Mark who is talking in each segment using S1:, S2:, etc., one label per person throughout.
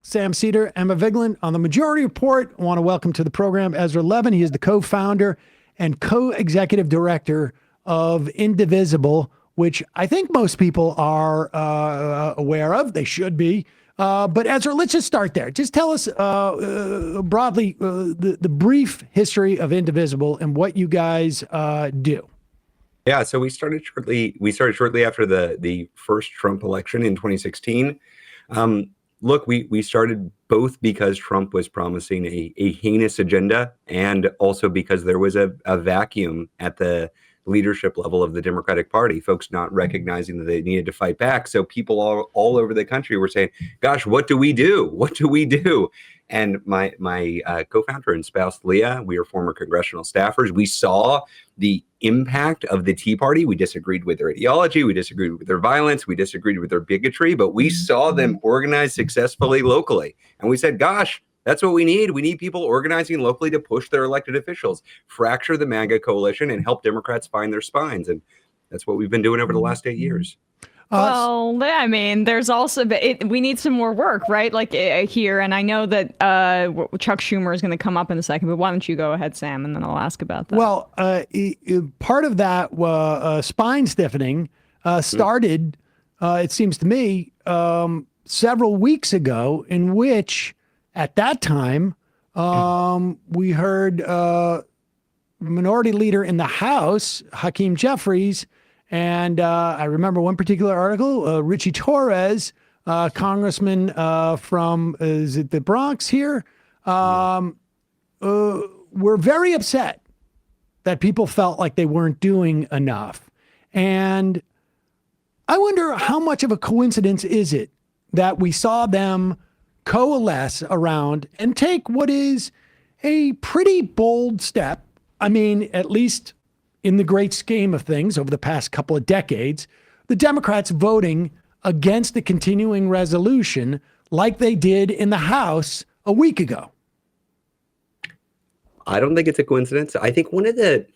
S1: Sam Seder, Emma Vigeland on the Majority Report. I want to welcome to the program Ezra Levin. He is the co-founder and co-executive director of Indivisible, which I think most people are aware of. They should be. But Ezra, let's just start there. Just tell us broadly the brief history of Indivisible and what you guys do.
S2: Yeah, so we started shortly after the first Trump election in 2016. Look, we started both because Trump was promising a heinous agenda, and also because there was a vacuum at the leadership level of the Democratic Party, folks not recognizing that they needed to fight back. So people all over the country were saying, gosh, what do we do? What do we do? And my co-founder and spouse, Leah, we are former congressional staffers. We saw the impact of the Tea Party. We disagreed with their ideology. We disagreed with their violence. We disagreed with their bigotry, but we saw them organize successfully locally. And we said, gosh, that's what we need. We need people organizing locally to push their elected officials, fracture the Maga coalition, and help Democrats find their spines. And that's what we've been doing over the last 8 years.
S3: Well, I mean, there's also, we need some more work, right? Like here. And I know that Chuck Schumer is going to come up in a second, but why don't you go ahead, Sam, and then I'll ask about that.
S1: Well, part of that spine stiffening started, it seems to me, several weeks ago, in which at that time we heard Minority Leader in the House, Hakeem Jeffries, and I remember one particular article, Richie Torres, congressman from, is it the Bronx here? Were very upset that people felt like they weren't doing enough. And I wonder how much of a coincidence is it that we saw them coalesce around and take what is a pretty bold step. I mean, at least in the great scheme of things over the past couple of decades, the Democrats voting against the continuing resolution like they did in the House a week ago.
S2: I don't think it's a coincidence. I think one of the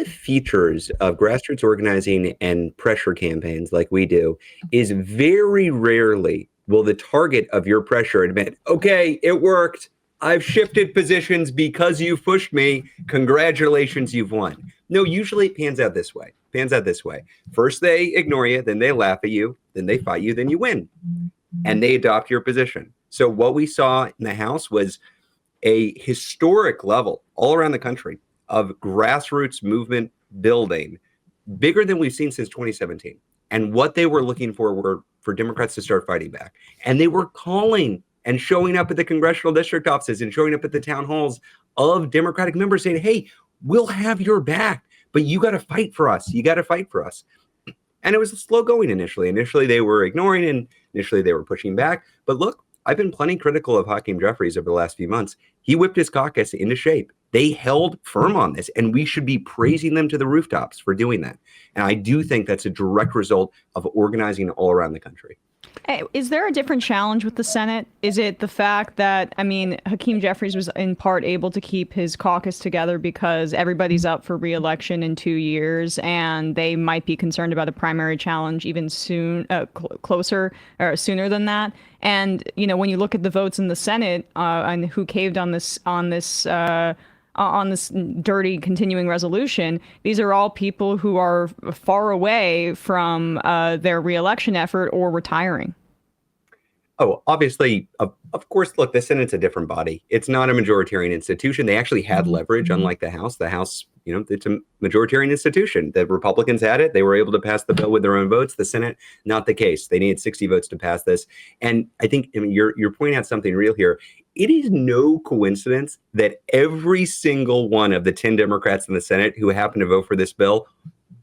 S2: features of grassroots organizing and pressure campaigns like we do is very rarely will the target of your pressure admit, okay, it worked. I've shifted positions because you pushed me. Congratulations, you've won. No, usually it pans out this way. First, they ignore you, then they laugh at you, then they fight you, then you win. And they adopt your position. So what we saw in the House was a historic level all around the country of grassroots movement building, bigger than we've seen since 2017. And what they were looking for were for Democrats to start fighting back. And they were calling and showing up at the congressional district offices and showing up at the town halls of Democratic members saying, hey, we'll have your back, but you got to fight for us. You got to fight for us. And it was slow going initially. Initially, they were ignoring and initially they were pushing back. But look, I've been plenty critical of Hakeem Jeffries over the last few months. He whipped his caucus into shape. They held firm on this, and we should be praising them to the rooftops for doing that. And I do think that's a direct result of organizing all around the country.
S3: Hey, is there a different challenge with the Senate? Is it the fact that, I mean, Hakeem Jeffries was in part able to keep his caucus together because everybody's up for re-election in 2 years, and they might be concerned about a primary challenge even sooner than that? And, you know, when you look at the votes in the Senate and who caved on this dirty continuing resolution, these are all people who are far away from their reelection effort or retiring.
S2: Oh, obviously, of course, look, the Senate's a different body. It's not a majoritarian institution. They actually had leverage, unlike the House. The House, you know, it's a majoritarian institution. The Republicans had it. They were able to pass the bill with their own votes. The Senate, not the case. They needed 60 votes to pass this. And I think, I mean, you're pointing out something real here. It is no coincidence that every single one of the 10 Democrats in the Senate who happen to vote for this bill,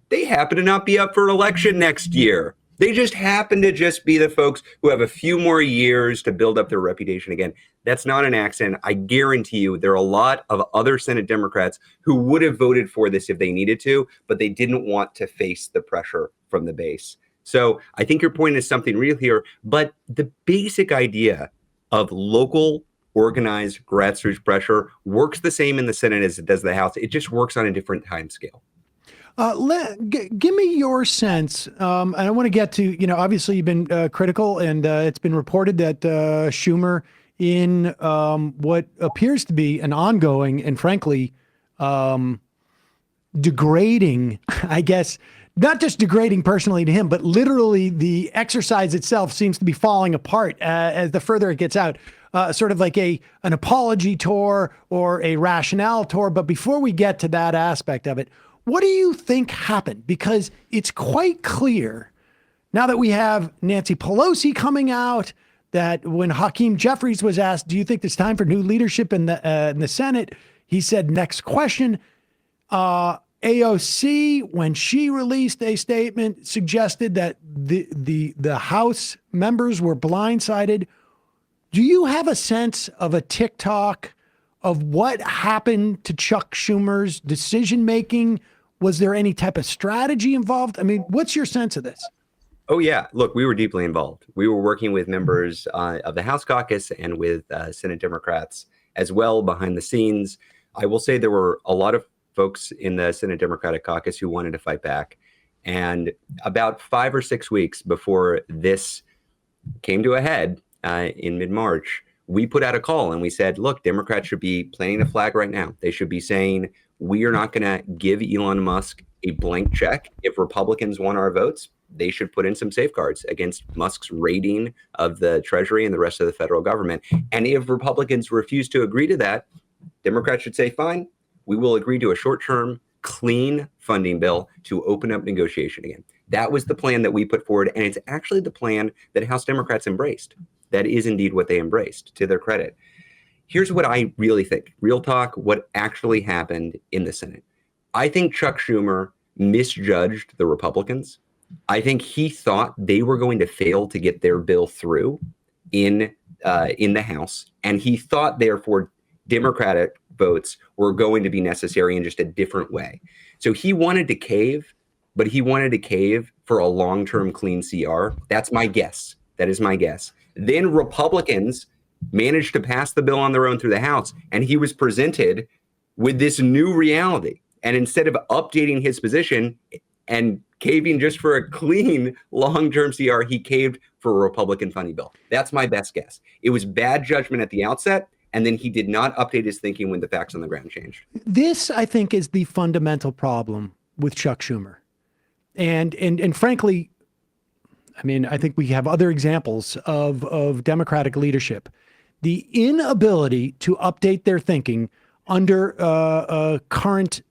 S2: they happen to not be up for election next year. They just happen to just be the folks who have a few more years to build up their reputation again. That's not an accident. I guarantee you there are a lot of other Senate Democrats who would have voted for this if they needed to, but they didn't want to face the pressure from the base. So I think your point is something real here, but the basic idea of local organized grassroots pressure works the same in the Senate as it does the House. It just works on a different time scale.
S1: Give me your sense. And I want to get to, you know, obviously you've been critical, and it's been reported that Schumer in what appears to be an ongoing and frankly degrading, I guess, not just degrading personally to him, but literally the exercise itself seems to be falling apart as the further it gets out. Sort of like an apology tour or a rationale tour. But before we get to that aspect of it, what do you think happened? Because it's quite clear now that we have Nancy Pelosi coming out, that when Hakeem Jeffries was asked, do you think it's time for new leadership in the Senate? He said, next question. AOC, when she released a statement, suggested that the House members were blindsided. Do you have a sense of a TikTok of what happened to Chuck Schumer's decision making? Was there any type of strategy involved? I mean, what's your sense of this?
S2: Oh, yeah. Look, we were deeply involved. We were working with members of the House caucus and with Senate Democrats as well behind the scenes. I will say there were a lot of folks in the Senate Democratic caucus who wanted to fight back. And about 5 or 6 weeks before this came to a head in mid-March, we put out a call and we said, look, Democrats should be planting the flag right now. They should be saying, we are not going to give Elon Musk a blank check. If Republicans want our votes, they should put in some safeguards against Musk's raiding of the Treasury and the rest of the federal government. And if Republicans refuse to agree to that, Democrats should say, fine, we will agree to a short-term, clean funding bill to open up negotiation again. That was the plan that we put forward, and it's actually the plan that House Democrats embraced. That is indeed what they embraced, to their credit. Here's what I really think. Real talk, what actually happened in the Senate. I think Chuck Schumer misjudged the Republicans. I think he thought they were going to fail to get their bill through in the House, and he thought, therefore, Democratic votes were going to be necessary in just a different way. So he wanted to cave, but he wanted to cave for a long-term clean CR. That's my guess. That is my guess. Then Republicans managed to pass the bill on their own through the House, and he was presented with this new reality. And instead of updating his position and caving just for a clean long-term CR, he caved for a Republican funding bill. That's my best guess. It was bad judgment at the outset, and then he did not update his thinking when the facts on the ground changed.
S1: This, I think, is the fundamental problem with Chuck Schumer. And frankly, I mean, I think we have other examples of Democratic leadership. The inability to update their thinking under current,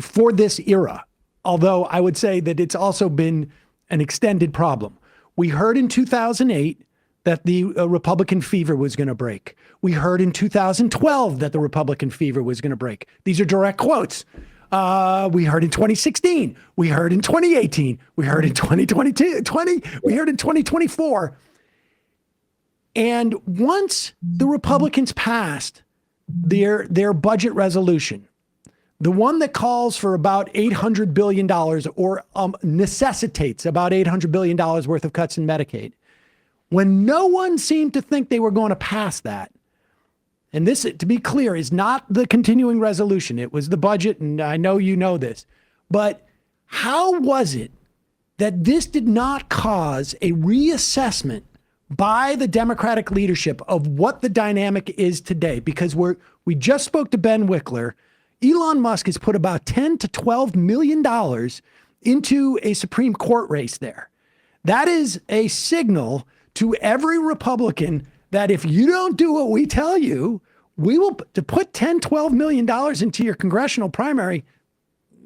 S1: for this era. Although I would say that it's also been an extended problem. We heard in 2008 that the Republican fever was going to break. We heard in 2012 that the Republican fever was going to break. These are direct quotes. We heard in 2016. We heard in 2018. We heard in 2022. We heard in 2024. And once the Republicans passed their budget resolution, the one that calls for about $800 billion or necessitates about $800 billion worth of cuts in Medicaid, when no one seemed to think they were going to pass that, and this, to be clear, is not the continuing resolution. It was the budget, and I know you know this. But how was it that this did not cause a reassessment by the Democratic leadership of what the dynamic is today? Because we just spoke to Ben Wickler. Elon Musk has put about $10 to $12 million into a Supreme Court race there. That is a signal to every Republican that if you don't do what we tell you, we will to put $10, $12 million into your congressional primary.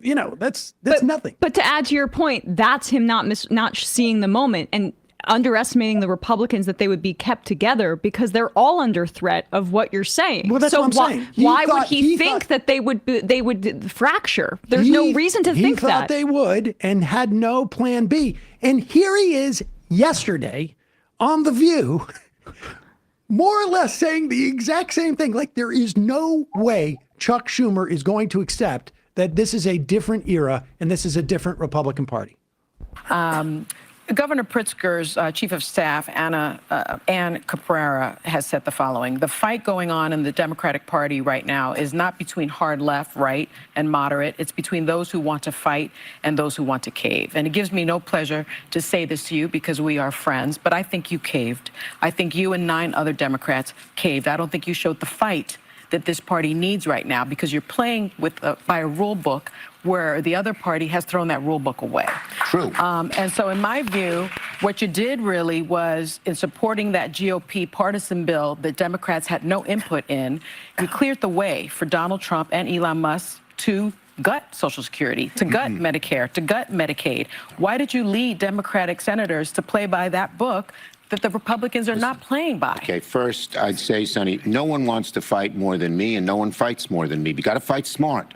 S1: You know, that's nothing.
S3: But to add to your point, that's him not seeing the moment and underestimating the Republicans, that they would be kept together because they're all under threat of what you're saying.
S1: Well, that's what I'm saying.
S3: Why would he think that they would fracture? There's no reason to think that.
S1: He thought they would and had no plan B. And here he is yesterday on The View, more or less saying the exact same thing. Like, there is no way Chuck Schumer is going to accept that this is a different era and this is a different Republican Party.
S4: Governor Pritzker's chief of staff, Ann Caprara, has said the following: the fight going on in the Democratic Party right now is not between hard left, right, and moderate. It's between those who want to fight and those who want to cave. And it gives me no pleasure to say this to you because we are friends, but I think you caved. I think you and 9 other Democrats caved. I don't think you showed the fight that this party needs right now because you're playing with by a rule book where the other party has thrown that rule book away.
S5: True.
S4: And so in my view, what you did really was, in supporting that GOP partisan bill that Democrats had no input in, you cleared the way for Donald Trump and Elon Musk to gut Social Security, to gut Medicare, to gut Medicaid. Why did you lead Democratic senators to play by that book that the Republicans are not playing by?
S5: Okay, first, I'd say, Sonny, no one wants to fight more than me, and no one fights more than me. You got to fight smart.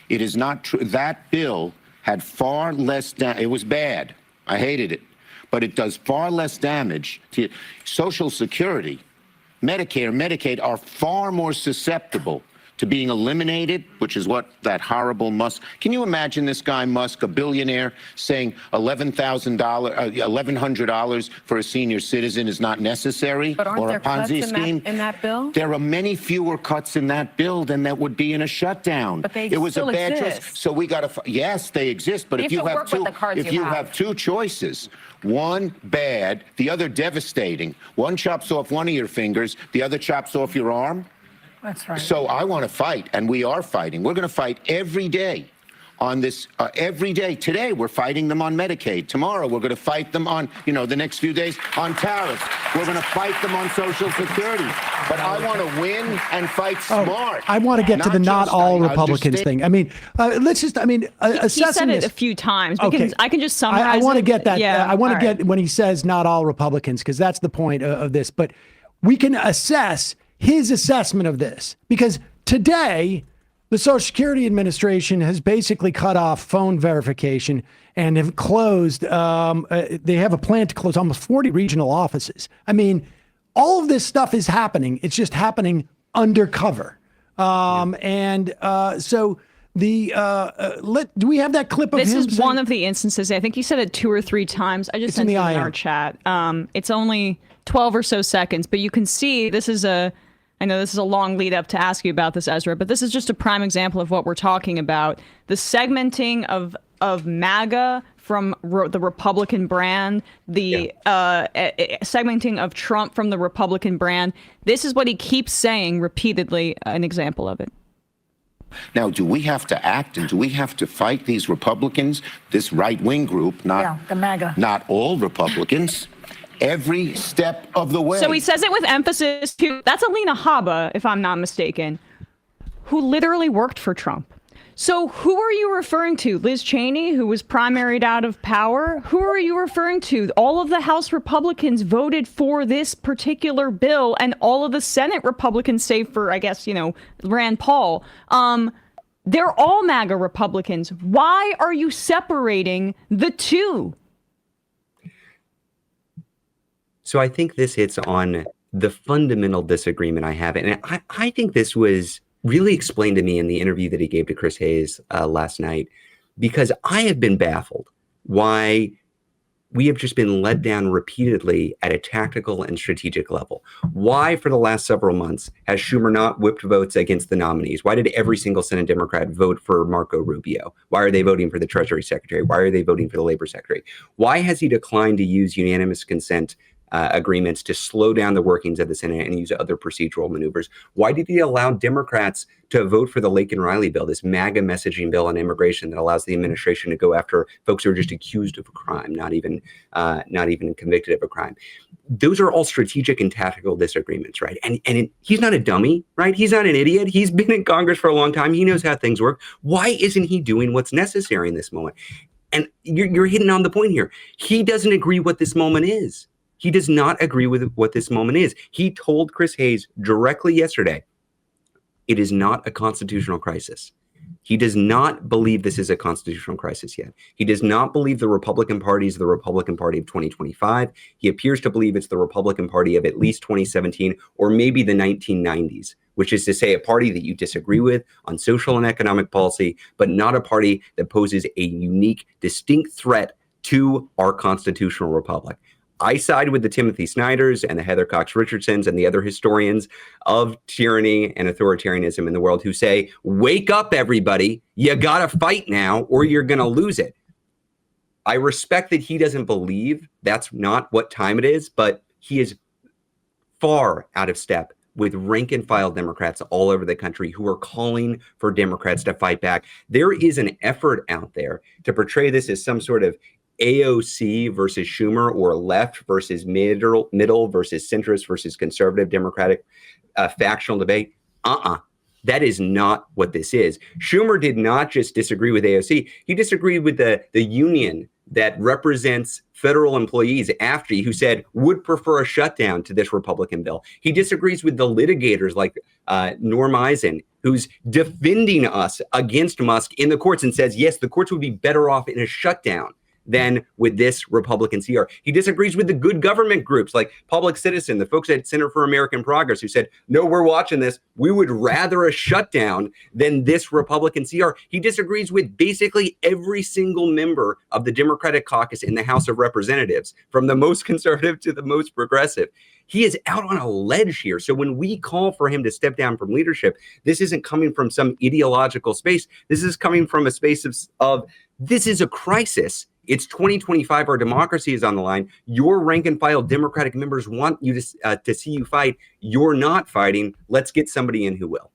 S5: It is not true. That bill had far less it was bad. I hated it. But it does far less damage to Social Security. Medicare, Medicaid are far more susceptible to being eliminated, which is what that horrible Musk. Can you imagine this guy Musk, a billionaire, saying $1,100 for a senior citizen is not necessary,
S4: But aren't
S5: or
S4: there
S5: a Ponzi
S4: cuts
S5: scheme?
S4: in that bill?
S5: There are many fewer cuts in that bill than that would be in a shutdown.
S4: But they
S5: it was
S4: still
S5: a bad
S4: exist.
S5: choice. So we got to. Yes, they exist. But
S6: You
S5: if you
S6: have to
S5: have
S6: work with
S5: two,
S6: the cards
S5: if
S6: you
S5: you
S6: have.
S5: have two choices, one bad, the other devastating. One chops off one of your fingers, the other chops off your arm.
S6: That's right.
S5: So I want to fight, and we are fighting. We're going to fight every day on this. Every day. Today, we're fighting them on Medicaid. Tomorrow, we're going to fight them on, the next few days on tariffs. We're going to fight them on Social Security. But I want to win and fight smart.
S1: I want to get to the not
S5: just-
S1: all
S5: I'll
S1: Republicans
S5: just-
S1: thing. I mean, let's just,
S3: He
S1: assessing
S3: said it
S1: this.
S3: a few times.
S1: Okay.
S3: I can just summarize
S1: I want to
S3: it.
S1: get that.
S3: Yeah.
S1: I want
S3: all
S1: to
S3: right.
S1: get when he says not all Republicans, because that's the point of this. But we can assess his assessment of this because today the Social Security Administration has basically cut off phone verification and have closed. They have a plan to close almost 40 regional offices. I mean, all of this stuff is happening. It's just happening undercover. So do we have that clip of
S3: This
S1: him?
S3: is
S1: saying-
S3: one of the instances. I think you said it 2 or 3 times. I just
S1: It's in
S3: sent
S1: the
S3: it in
S1: IM.
S3: our chat. It's only 12 or so seconds, but you can see this is I know this is a long lead up to ask you about this, Ezra, but this is just a prime example of what we're talking about. The segmenting of Maga from the Republican brand, the segmenting of Trump from the Republican brand. This is what he keeps saying repeatedly, an example of it.
S5: Now, do we have to act and do we have to fight these Republicans, this right-wing group,
S6: Yeah, the MAGA.
S5: not all Republicans, every step of the way?
S3: So he says it with emphasis too. That's Alina Habba, if I'm not mistaken, who literally worked for Trump. So who are you referring to? Liz Cheney, who was primaried out of power? Who are you referring to? All of the House Republicans voted for this particular bill, and all of the Senate Republicans, save for, I guess, Rand Paul, they're all MAGA Republicans. Why are you separating the two?
S2: So I think this hits on the fundamental disagreement I have. And I think this was really explained to me in the interview that he gave to Chris Hayes last night, because I have been baffled why we have just been let down repeatedly at a tactical and strategic level. Why, for the last several months, has Schumer not whipped votes against the nominees? Why did every single Senate Democrat vote for Marco Rubio? Why are they voting for the Treasury Secretary? Why are they voting for the Labor Secretary? Why has he declined to use unanimous consent agreements to slow down the workings of the Senate and use other procedural maneuvers? Why did he allow Democrats to vote for the Lake and Riley bill, this MAGA messaging bill on immigration that allows the administration to go after folks who are just accused of a crime, not even convicted of a crime? Those are all strategic and tactical disagreements, right? And he's not a dummy, right? He's not an idiot. He's been in Congress for a long time. He knows how things work. Why isn't he doing what's necessary in this moment? And you're hitting on the point here. He doesn't agree what this moment is. He does not agree with what this moment is. He told Chris Hayes directly yesterday, it is not a constitutional crisis. He does not believe this is a constitutional crisis yet. He does not believe the Republican Party is the Republican Party of 2025. He appears to believe it's the Republican Party of at least 2017 or maybe the 1990s, which is to say a party that you disagree with on social and economic policy, but not a party that poses a unique, distinct threat to our constitutional republic. I side with the Timothy Snyders and the Heather Cox Richardsons and the other historians of tyranny and authoritarianism in the world who say, wake up, everybody. You got to fight now or you're going to lose it. I respect that he doesn't believe that's not what time it is, but he is far out of step with rank and file Democrats all over the country who are calling for Democrats to fight back. There is an effort out there to portray this as some sort of AOC versus Schumer or left versus middle versus centrist versus conservative Democratic factional debate. That is not what this is. Schumer did not just disagree with AOC. He disagreed with the union that represents federal employees, AFTRI, who said would prefer a shutdown to this Republican bill. He disagrees with the litigators like Norm Eisen, who's defending us against Musk in the courts and says, yes, the courts would be better off in a shutdown than with this Republican CR. He disagrees with the good government groups like Public Citizen, the folks at Center for American Progress who said, no, we're watching this. We would rather a shutdown than this Republican CR. He disagrees with basically every single member of the Democratic caucus in the House of Representatives, from the most conservative to the most progressive. He is out on a ledge here. So when we call for him to step down from leadership, this isn't coming from some ideological space. This is coming from a space of this is a crisis. It's 2025. Our democracy is on the line. Your rank and file Democratic members want you to see you fight. You're not fighting. Let's get somebody in who will.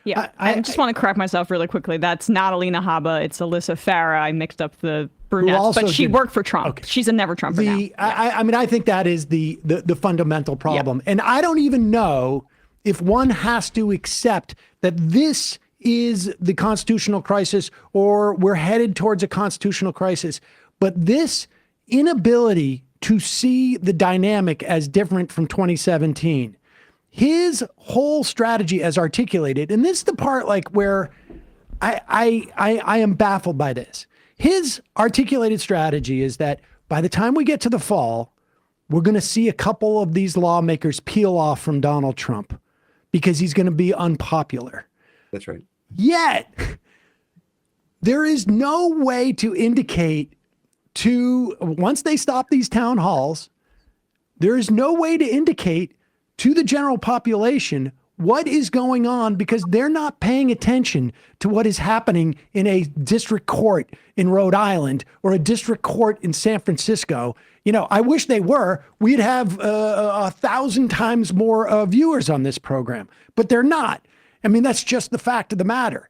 S3: Yeah, I just want to correct myself really quickly. That's not Alina Habba. It's Alyssa Farah. I mixed up the brunettes, but she worked for Trump. Okay. She's a never Trumper now.
S1: I mean, I think that is the fundamental problem. Yeah. And I don't even know if one has to accept that this is the constitutional crisis or we're headed towards a constitutional crisis. But this inability to see the dynamic as different from 2017, his whole strategy as articulated, and this is the part like where I am baffled by this. His articulated strategy is that by the time we get to the fall, we're going to see a couple of these lawmakers peel off from Donald Trump because he's going to be unpopular.
S2: That's right.
S1: Yet, there is no way to indicate once they stop these town halls, there is no way to indicate to the general population what is going on because they're not paying attention to what is happening in a district court in Rhode Island or a district court in San Francisco. You know, I wish they were. We'd have 1,000 times more viewers on this program, but they're not. I mean, that's just the fact of the matter.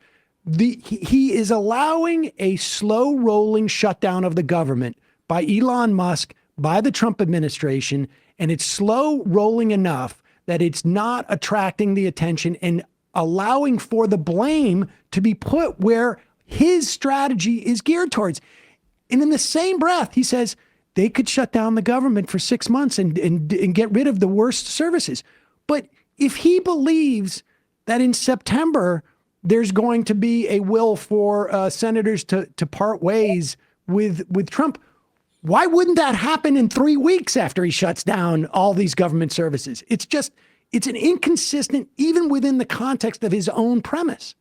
S1: He is allowing a slow rolling shutdown of the government by Elon Musk, by the Trump administration, and it's slow rolling enough that it's not attracting the attention and allowing for the blame to be put where his strategy is geared towards. And in the same breath, he says they could shut down the government for 6 months and get rid of the worst services. But if he believes that in September, there's going to be a will for senators to part ways with Trump, why wouldn't that happen in 3 weeks after he shuts down all these government services? It's an inconsistent, even within the context of his own premise.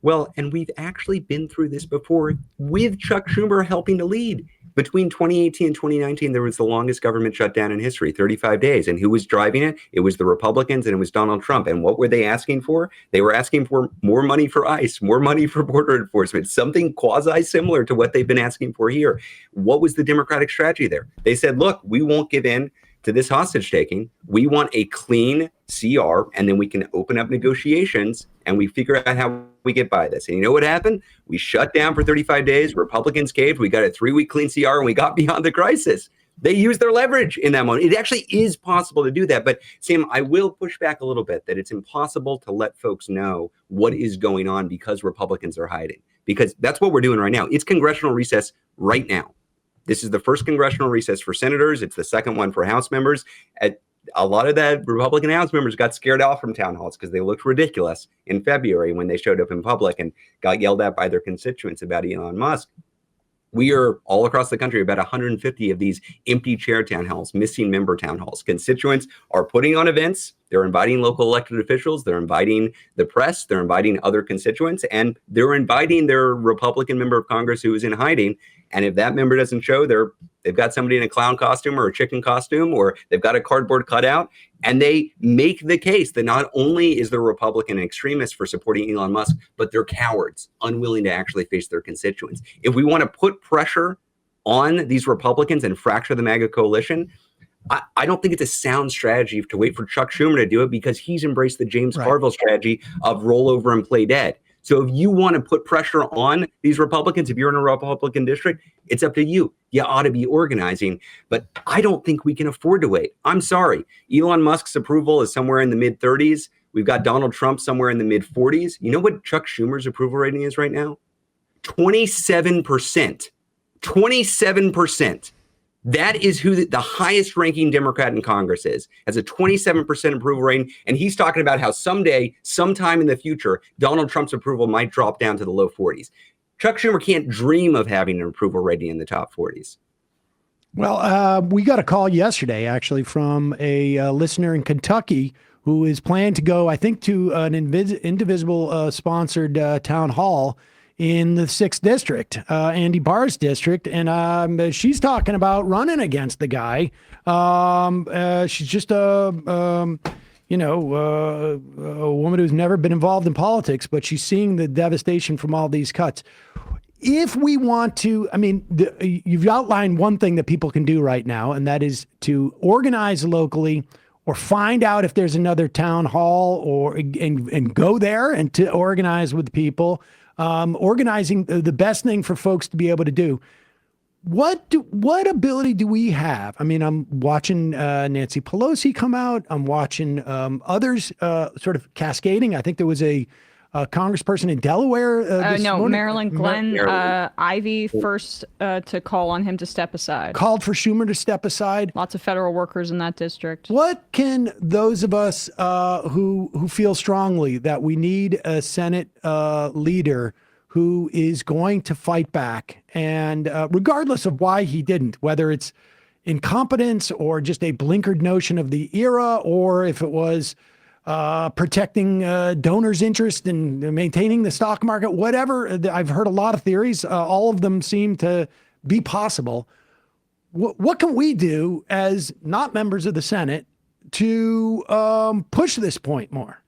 S2: Well, and we've actually been through this before with Chuck Schumer helping to lead. Between 2018 and 2019, there was the longest government shutdown in history, 35 days. And who was driving it? It was the Republicans and it was Donald Trump. And what were they asking for? They were asking for more money for ICE, more money for border enforcement, something quasi-similar to what they've been asking for here. What was the Democratic strategy there? They said, look, we won't give in to this hostage taking. We want a clean CR, and then we can open up negotiations and we figure out how we get by this. And you know what happened? We shut down for 35 days. Republicans caved. We got a 3-week clean CR and we got beyond the crisis. They used their leverage in that moment. It actually is possible to do that. But Sam, I will push back a little bit that it's impossible to let folks know what is going on because Republicans are hiding, because that's what we're doing right now. It's congressional recess right now. This is the first congressional recess for senators. It's the second one for House members. A lot of the Republican House members got scared off from town halls because they looked ridiculous in February when they showed up in public and got yelled at by their constituents about Elon Musk. We are all across the country, about 150 of these empty chair town halls, missing member town halls. Constituents are putting on events. They're inviting local elected officials. They're inviting the press. They're inviting other constituents. And they're inviting their Republican member of Congress who is in hiding. And if that member doesn't show, they've got somebody in a clown costume or a chicken costume, or they've got a cardboard cutout. And they make the case that not only is the Republican an extremist for supporting Elon Musk, but they're cowards, unwilling to actually face their constituents. If we want to put pressure on these Republicans and fracture the MAGA coalition, I don't think it's a sound strategy to wait for Chuck Schumer to do it, because he's embraced the James Carville strategy of roll over and play dead. So if you want to put pressure on these Republicans, if you're in a Republican district, it's up to you. You ought to be organizing. But I don't think we can afford to wait. I'm sorry. Elon Musk's approval is somewhere in the mid-30s. We've got Donald Trump somewhere in the mid-40s. You know what Chuck Schumer's approval rating is right now? 27%. 27%. That is who the highest ranking Democrat in Congress is, has a 27% approval rating. And he's talking about how someday, sometime in the future, Donald Trump's approval might drop down to the low 40s. Chuck Schumer can't dream of having an approval rating in the top 40s.
S1: Well, we got a call yesterday, actually, from a listener in Kentucky who is planning to go, I think, to an Indivisible sponsored town hall in the 6th district, Andy Barr's district. And she's talking about running against the guy. She's just a woman who's never been involved in politics, but she's seeing the devastation from all these cuts. If we want to, you've outlined one thing that people can do right now, and that is to organize locally or find out if there's another town hall and go there and to organize with people. Organizing the best thing for folks to be able to do. What ability do we have? I'm watching Nancy Pelosi come out. I'm watching others sort of cascading. I think there was a congressperson in Delaware.
S3: Maryland Glenn Ivey first to call on him to step aside.
S1: Called for Schumer to step aside.
S3: Lots of federal workers in that district.
S1: What can those of us who feel strongly that we need a Senate leader who is going to fight back, and regardless of why he didn't, whether it's incompetence or just a blinkered notion of the era, or if it was protecting donors' interest and maintaining the stock market, whatever. I've heard a lot of theories. All of them seem to be possible. What can we do as not members of the Senate to push this point more?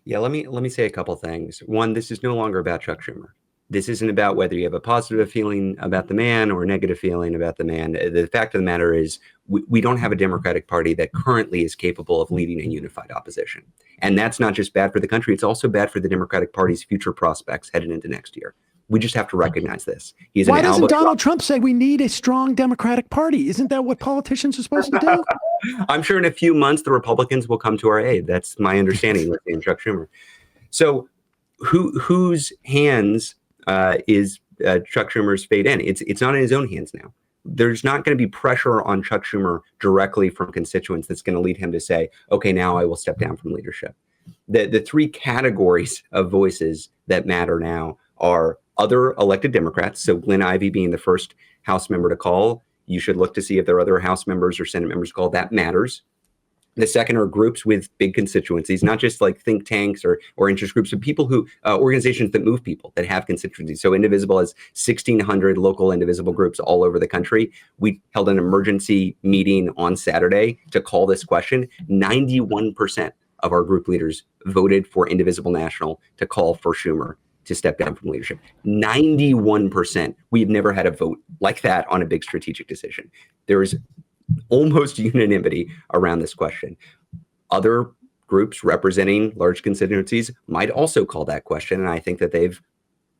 S2: Yeah, let me say a couple things. One, this is no longer about Chuck Schumer. This isn't about whether you have a positive feeling about the man or a negative feeling about the man. The fact of the matter is we don't have a Democratic Party that currently is capable of leading a unified opposition. And that's not just bad for the country. It's also bad for the Democratic Party's future prospects headed into next year. We just have to recognize this.
S1: Why doesn't Donald Trump say we need a strong Democratic Party? Isn't that what politicians are supposed to do?
S2: I'm sure in a few months, the Republicans will come to our aid. That's my understanding with Chuck Schumer. So whose hands is Chuck Schumer's fate in? It's not in his own hands now. There's not going to be pressure on Chuck Schumer directly from constituents that's going to lead him to say, okay, now I will step down from leadership. The three categories of voices that matter now are other elected Democrats. So Glenn Ivey being the first House member to call, you should look to see if there are other House members or Senate members to call. That matters. The second are groups with big constituencies, not just like think tanks or interest groups, but people who, organizations that move people, that have constituencies. So Indivisible has 1,600 local Indivisible groups all over the country. We held an emergency meeting on Saturday to call this question. 91% of our group leaders voted for Indivisible National to call for Schumer to step down from leadership. 91%. We've never had a vote like that on a big strategic decision. There is almost unanimity around this question. Other groups representing large constituencies might also call that question, and I think that they've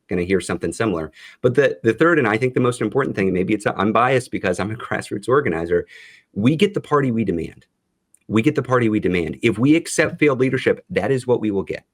S2: going to hear something similar. But the third, and I think the most important thing, and maybe I'm biased because I'm a grassroots organizer, we get the party we demand. We get the party we demand. If we accept failed leadership, that is what we will get.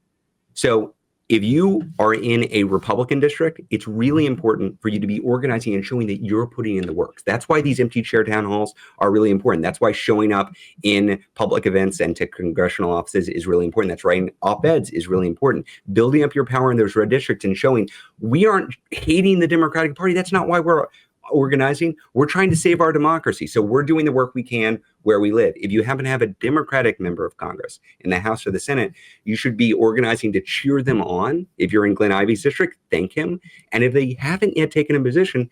S2: So if you are in a Republican district, it's really important for you to be organizing and showing that you're putting in the work. That's why these empty chair town halls are really important. That's why showing up in public events and to congressional offices is really important. That's writing op-eds is really important. Building up your power in those red districts and showing we aren't hating the Democratic Party. That's not why we're organizing. We're trying to save our democracy. So we're doing the work we can where we live. If you happen to have a Democratic member of Congress in the House or the Senate, you should be organizing to cheer them on. If you're in Glenn Ivey's district, thank him. And if they haven't yet taken a position,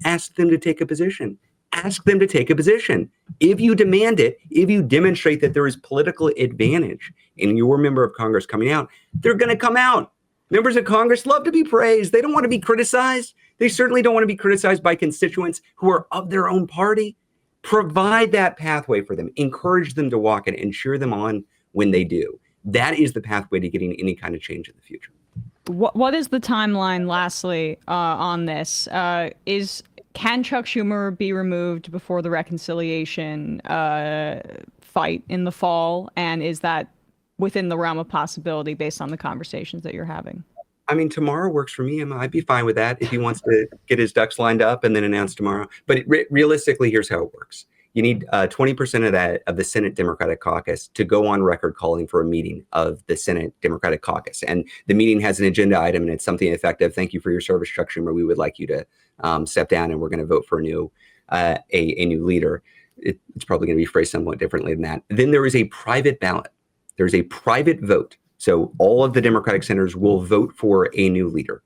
S2: ask them to take a position. Ask them to take a position. If you demand it, if you demonstrate that there is political advantage in your member of Congress coming out, they're going to come out. Members of Congress love to be praised. They don't want to be criticized. They certainly don't want to be criticized by constituents who are of their own party. Provide that pathway for them. Encourage them to walk it and cheer them on when they do. That is the pathway to getting any kind of change in the future.
S3: What is the timeline, lastly, on this? Can Chuck Schumer be removed before the reconciliation fight in the fall? And is that within the realm of possibility based on the conversations that you're having?
S2: I mean, tomorrow works for me. I'd be fine with that if he wants to get his ducks lined up and then announce tomorrow. But realistically, here's how it works. You need 20% of the Senate Democratic Caucus to go on record calling for a meeting of the Senate Democratic Caucus. And the meeting has an agenda item and it's something effective. Thank you for your service, Chuck Schumer. We would like you to step down and we're going to vote for a new leader. It's probably going to be phrased somewhat differently than that. Then there is a private ballot. There's a private vote. So all of the Democratic senators will vote for a new leader.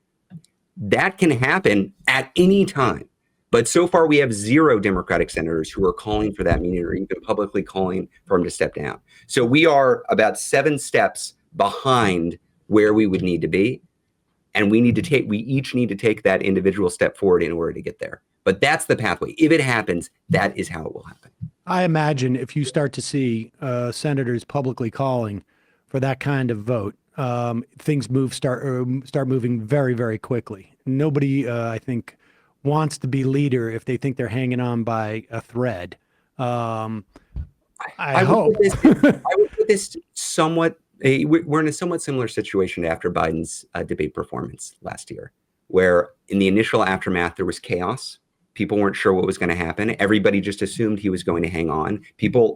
S2: That can happen at any time. But so far, we have 0 Democratic senators who are calling for that meeting or even publicly calling for him to step down. So we are about 7 steps behind where we would need to be. And we each need to take that individual step forward in order to get there. But that's the pathway. If it happens, that is how it will happen.
S1: I imagine if you start to see senators publicly calling for that kind of vote, things start moving very, very quickly. Nobody, I think, wants to be leader if they think they're hanging on by a thread. I hope.
S2: I would put this somewhat. We're in a somewhat similar situation to after Biden's debate performance last year, where in the initial aftermath there was chaos. People weren't sure what was going to happen. Everybody just assumed he was going to hang on.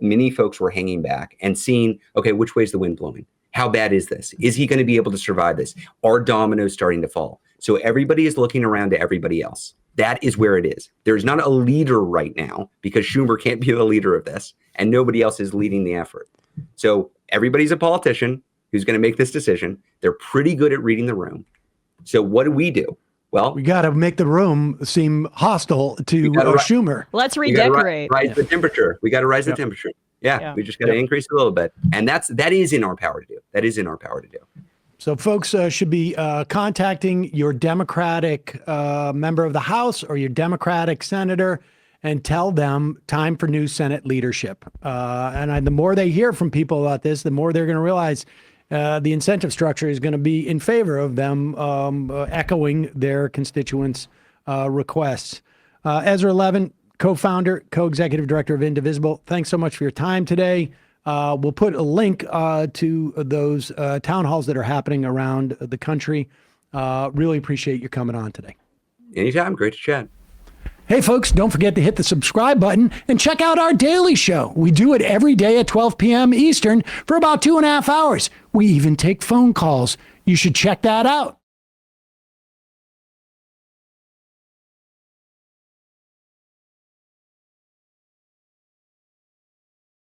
S2: Many folks were hanging back and seeing, okay, which way is the wind blowing? How bad is this? Is he going to be able to survive this? Are dominoes starting to fall? So everybody is looking around to everybody else. That is where it is. There's not a leader right now because Schumer can't be the leader of this and nobody else is leading the effort. So everybody's a politician who's going to make this decision. They're pretty good at reading the room. So what do? Well,
S1: we got to make the room seem hostile to Schumer.
S3: Let's redecorate.
S2: Rise the temperature. We got to rise the temperature. Yeah, we just got to increase it a little bit. And that is in our power to do. That is in our power to do.
S1: So folks should be contacting your Democratic member of the House or your Democratic senator and tell them time for new Senate leadership. And the more they hear from people about this, the more they're going to realize the incentive structure is going to be in favor of them echoing their constituents' requests. Ezra Levin, co-founder, co-executive director of Indivisible, thanks so much for your time today. We'll put a link to those town halls that are happening around the country. Really appreciate you coming on today.
S2: Anytime. Great to chat.
S1: Hey, folks, don't forget to hit the subscribe button and check out our daily show. We do it every day at 12 p.m. Eastern for about 2.5 hours. We even take phone calls. You should check that out.